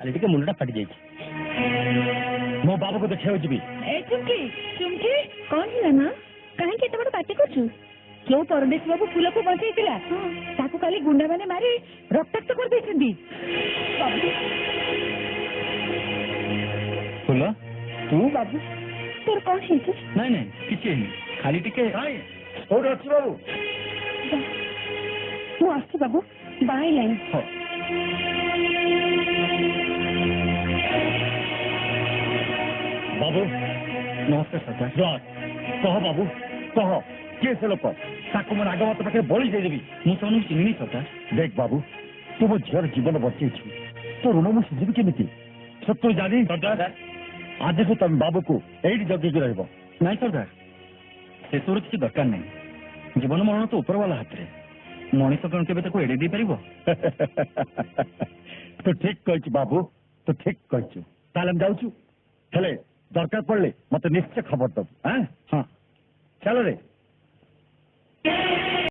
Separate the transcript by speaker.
Speaker 1: खाली टिके मुंडा फाटी जाइए मो बाबू को देखा जी
Speaker 2: ए चुमकी चुमकी कौन है ना कहीं केते बड़ पार्टी करछु क्यों परदेश बाबू फूल को बचैतिला ताकू खाली गुंडा माने मारी रक्ताक्त कर देछंदी
Speaker 1: फूल तू
Speaker 2: बाबू तोर कौन है
Speaker 1: नहीं नहीं किसी खाली टिके
Speaker 3: कोड अच्छी बाबू
Speaker 2: मु आसी बाबू बाय लाइन
Speaker 1: बाबू नमस्कार सरकार कह बाबू कह किए से लोक ताको मोर आग मत पाखे बड़ी देदेवी मुझे चिन्हनी सरकार
Speaker 3: देख बाबू तू मो झीर जीवन बचेछु तो ऋण मुझे सुझी केमी सत्य जानी
Speaker 1: सरकार
Speaker 3: आज से तुम बाबू को यही जगिकी रही
Speaker 1: नहीं सरकार से सब किसी दरकार नहीं जीवन मरण तो ऊपर वाला हाथ में मनीष कौन के एड़े दे पार
Speaker 3: तू ठीक कह बाबू तू ठीक कहु ताले जाऊँ हेले दरकार पड़े मत निश्चय खबर दबू हाँ चलो रे